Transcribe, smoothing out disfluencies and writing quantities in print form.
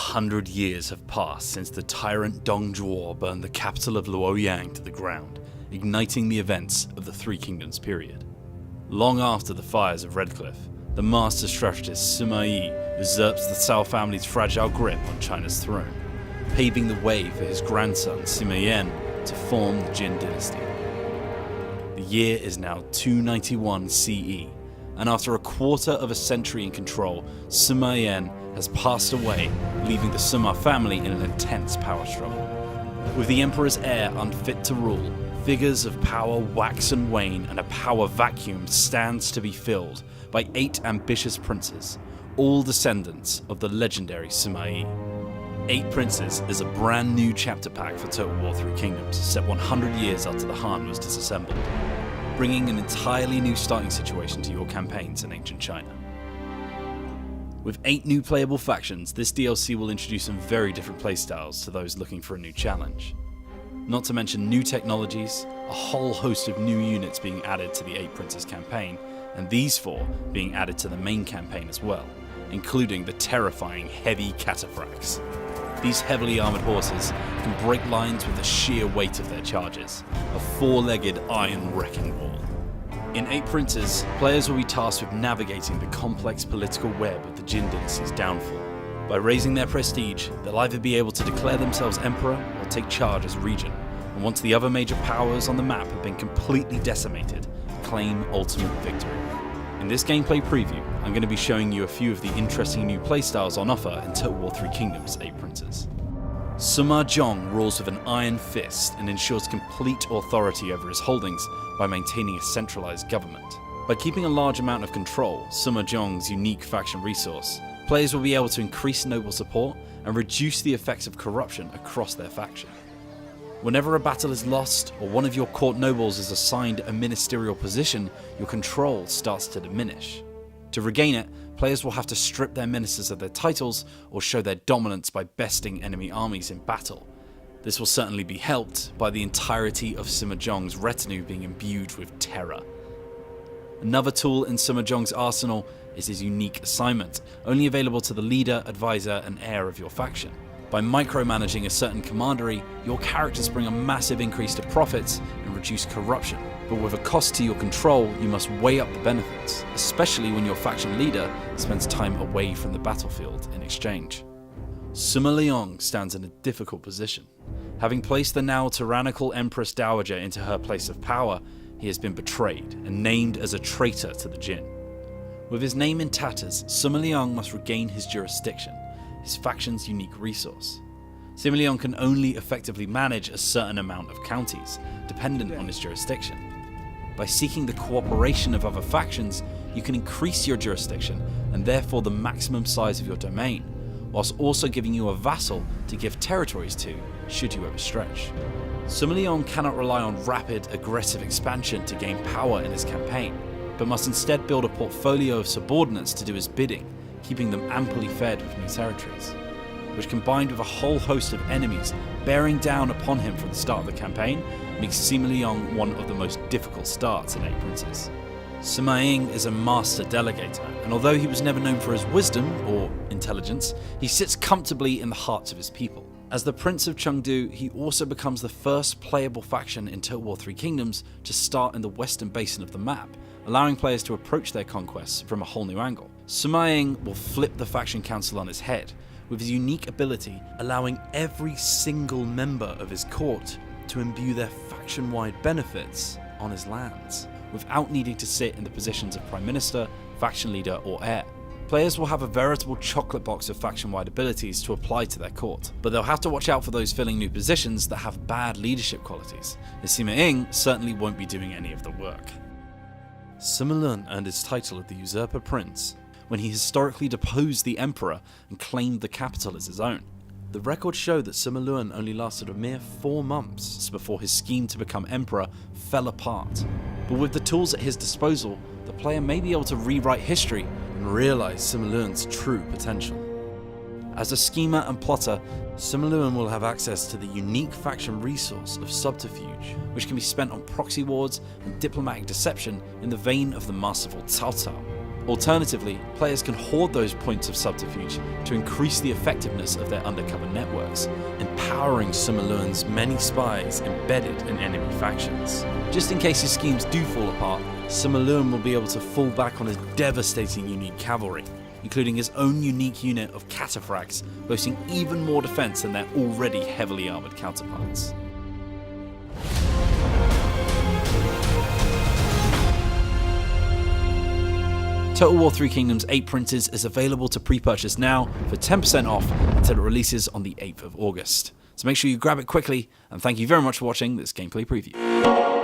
100 years have passed since the tyrant Dong Zhuo burned the capital of Luoyang to the ground, igniting the events of the Three Kingdoms period. Long after the fires of Redcliffe, the master strategist Sima Yi usurps the Cao family's fragile grip on China's throne, paving the way for his grandson Sima Yan to form the Jin dynasty. The year is now 291 CE, and after a quarter of a century in control, Sima Yan has passed away, leaving the Sima family in an intense power struggle. With the emperor's heir unfit to rule, figures of power wax and wane, and a power vacuum stands to be filled by 8 ambitious princes, all descendants of the legendary Sima Yi. 8 Princes is a brand new chapter pack for Total War Three Kingdoms, set 100 years after the Han was disassembled, bringing an entirely new starting situation to your campaigns in ancient China. With 8 new playable factions, this DLC will introduce some very different playstyles to those looking for a new challenge. Not to mention new technologies, a whole host of new units being added to the 8 Princes campaign, and these 4 being added to the main campaign as well, including the terrifying heavy cataphracts. These heavily armoured horses can break lines with the sheer weight of their charges, a 4-legged iron wrecking ball. In 8 Princes, players will be tasked with navigating the complex political web of the Jin dynasty's downfall. By raising their prestige, they'll either be able to declare themselves emperor or take charge as regent, and once the other major powers on the map have been completely decimated, claim ultimate victory. In this gameplay preview, I'm going to be showing you a few of the interesting new playstyles on offer in Total War Three Kingdoms 8 Princes. Sima Zhong rules with an iron fist and ensures complete authority over his holdings by maintaining a centralized government. By keeping a large amount of control, Sima Zhong's unique faction resource, players will be able to increase noble support and reduce the effects of corruption across their faction. Whenever a battle is lost, or one of your court nobles is assigned a ministerial position, your control starts to diminish. To regain it, players will have to strip their ministers of their titles or show their dominance by besting enemy armies in battle. This will certainly be helped by the entirety of Sima Zhong's retinue being imbued with terror. Another tool in Sima Zhong's arsenal is his unique assignment, only available to the leader, advisor, and heir of your faction. By micromanaging a certain commandery, your characters bring a massive increase to profits and reduce corruption. But with a cost to your control, you must weigh up the benefits, especially when your faction leader spends time away from the battlefield in exchange. Sima Liang stands in a difficult position. Having placed the now tyrannical Empress Dowager into her place of power, he has been betrayed and named as a traitor to the Jin. With his name in tatters, Sima Liang must regain his jurisdiction, his faction's unique resource. Sima Liang can only effectively manage a certain amount of counties, dependent on his jurisdiction. By seeking the cooperation of other factions, you can increase your jurisdiction and therefore the maximum size of your domain, whilst also giving you a vassal to give territories to, should you ever stretch. Sima Liang cannot rely on rapid, aggressive expansion to gain power in his campaign, but must instead build a portfolio of subordinates to do his bidding, keeping them amply fed with new territories, which combined with a whole host of enemies bearing down upon him from the start of the campaign, makes Sima Liang one of the most difficult starts in 8 Princes. Sima Ying is a master delegator, and although he was never known for his wisdom or intelligence, he sits comfortably in the hearts of his people. As the Prince of Chengdu, he also becomes the first playable faction in Total War Three Kingdoms to start in the western basin of the map, allowing players to approach their conquests from a whole new angle. Sima Ying will flip the faction council on its head, with his unique ability allowing every single member of his court to imbue their faction-wide benefits on his lands, without needing to sit in the positions of Prime Minister, faction leader, or heir. Players will have a veritable chocolate box of faction-wide abilities to apply to their court, but they'll have to watch out for those filling new positions that have bad leadership qualities, as Sima Ying certainly won't be doing any of the work. Sima Lun earned his title of the Usurper Prince when he historically deposed the Emperor and claimed the capital as his own. The records show that Sima Lun only lasted a mere 4 months before his scheme to become Emperor fell apart, but with the tools at his disposal, the player may be able to rewrite history and realise Sima Lun's true potential. As a schemer and plotter, Sima Lun will have access to the unique faction resource of subterfuge, which can be spent on proxy wars and diplomatic deception in the vein of the masterful Cao Cao. Alternatively, players can hoard those points of subterfuge to increase the effectiveness of their undercover networks, empowering Summerluan's many spies embedded in enemy factions. Just in case his schemes do fall apart, Summerluan will be able to fall back on his devastating unique cavalry, including his own unique unit of cataphracts, boasting even more defense than their already heavily armored counterparts. Total War 3 Kingdoms 8 Princes is available to pre-purchase now for 10% off until it releases on the 8th of August. So make sure you grab it quickly, and thank you very much for watching this gameplay preview.